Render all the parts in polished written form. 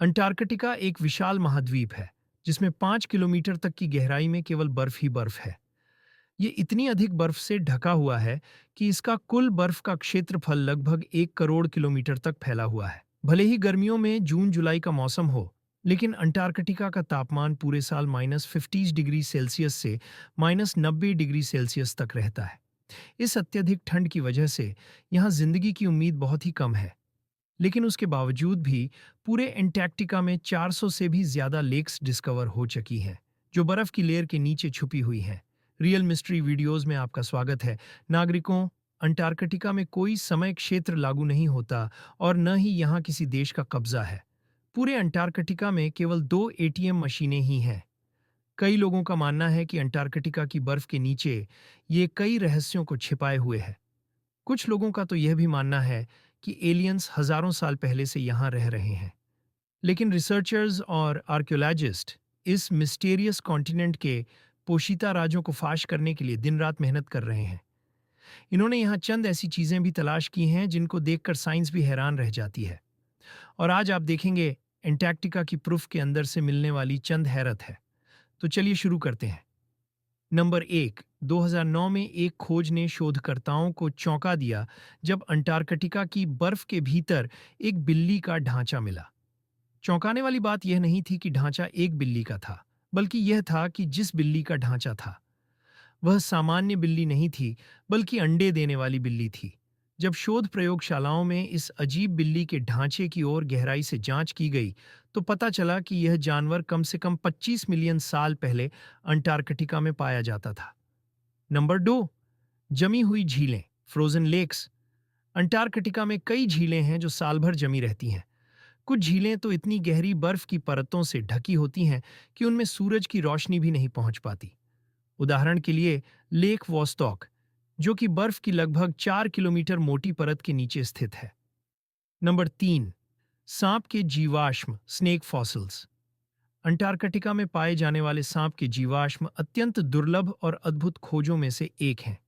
Antarctica एक विशाल महाद्वीप है जिसमें 5 किलोमीटर तक की गहराई में केवल बर्फ ही बर्फ है। ये इतनी अधिक बर्फ से ढका हुआ है कि इसका कुल बर्फ का क्षेत्रफल लगभग 1 करोड़ किलोमीटर तक फैला हुआ है। भले ही गर्मियों में जून जुलाई का मौसम हो, लेकिन अंटार्कटिका का तापमान पूरे साल -50 डिग्री सेल्सियस से -90 डिग्री सेल्सियस तक रहता है। इस अत्यधिक ठंड की वजह से यहाँ जिंदगी की उम्मीद बहुत ही कम है। लेकिन उसके बावजूद भी पूरे एंटार्कटिका में 400 से भी ज्यादा लेक्स डिस्कवर हो चुकी हैं, जो बर्फ की लेयर के नीचे छुपी हुई हैं। रियल मिस्ट्री वीडियोस में आपका स्वागत है। नागरिकों, अंटार्कटिका में कोई समय क्षेत्र लागू नहीं होता और न ही यहाँ किसी देश का कब्जा है। पूरे अंटार्कटिका में केवल 2 एटीएम मशीनें ही हैं। कई लोगों का मानना है कि अंटार्कटिका की बर्फ के नीचे ये कई रहस्यों को छिपाए हुए है। कुछ लोगों का तो यह भी मानना है कि एलियंस हजारों साल पहले से यहाँ रह रहे हैं। लेकिन रिसर्चर्स और आर्कियोलॉजिस्ट इस मिस्टीरियस कॉन्टिनेंट के पोशीता राजों को फाश करने के लिए दिन रात मेहनत कर रहे हैं। इन्होंने यहाँ चंद ऐसी चीजें भी तलाश की हैं जिनको देखकर साइंस भी हैरान रह जाती है। और आज आप देखेंगे एंटार्कटिका की प्रूफ के अंदर से मिलने वाली चंद हैरत है। तो चलिए शुरू करते हैं। नंबर 1, 2009 में एक खोज ने शोधकर्ताओं को चौंका दिया जब अंटार्कटिका की बर्फ के भीतर एक बिल्ली का ढांचा मिला। चौंकाने वाली बात यह नहीं थी कि ढांचा एक बिल्ली का था, बल्कि यह था कि जिस बिल्ली का ढांचा था वह सामान्य बिल्ली नहीं थी, बल्कि अंडे देने वाली बिल्ली थी। जब शोध प्रयोगशालाओं में इस अजीब बिल्ली के ढांचे की ओर गहराई से जांच की गई, तो पता चला कि यह जानवर कम से कम 25 मिलियन साल पहले अंटार्कटिका में पाया जाता था। नंबर 2, जमी हुई झीलें, फ्रोजन लेक्स। अंटार्कटिका में कई झीलें हैं जो साल भर जमी रहती हैं। कुछ झीलें तो इतनी गहरी बर्फ की परतों से ढकी होती हैं कि उनमें सूरज की रोशनी भी नहीं पहुंच पाती। उदाहरण के लिए लेक वोस्टॉक, जो कि बर्फ की लगभग 4 किलोमीटर मोटी परत के नीचे स्थित है। नंबर 3, सांप के जीवाश्म, स्नेक फॉसिल्स। अंटार्कटिका में पाए जाने वाले सांप के जीवाश्म अत्यंत दुर्लभ और अद्भुत खोजों में से एक हैं।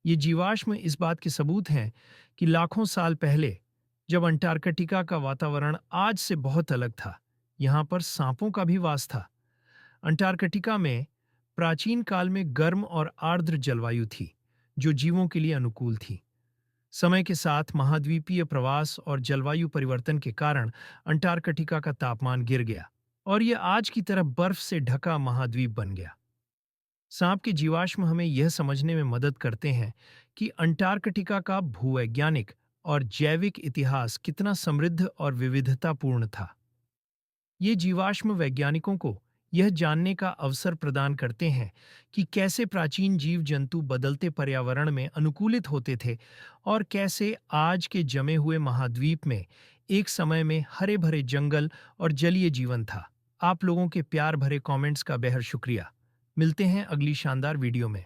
ये जीवाश्म इस बात के सबूत हैं कि लाखों साल पहले, जब अंटार्कटिका का वातावरण आज से बहुत अलग था, यहाँ पर सांपों का भी वास था। अंटार्कटिका में प्राचीन काल में गर्म और आर्द्र जलवायु थी, जो जीवों के लिए अनुकूल थी। समय के साथ महाद्वीपीय प्रवास और जलवायु परिवर्तन के कारण अंटार्कटिका का तापमान गिर गया और यह आज की तरह बर्फ से ढका महाद्वीप बन गया। सांप के जीवाश्म हमें यह समझने में मदद करते हैं कि अंटार्कटिका का भूवैज्ञानिक और जैविक इतिहास कितना समृद्ध और विविधतापूर्ण था। ये जीवाश्म वैज्ञानिकों को यह जानने का अवसर प्रदान करते हैं कि कैसे प्राचीन जीव जंतु बदलते पर्यावरण में अनुकूलित होते थे और कैसे आज के जमे हुए महाद्वीप में एक समय में हरे भरे जंगल और जलीय जीवन था। आप लोगों के प्यार भरे कमेंट्स का बेहद शुक्रिया। मिलते हैं अगली शानदार वीडियो में।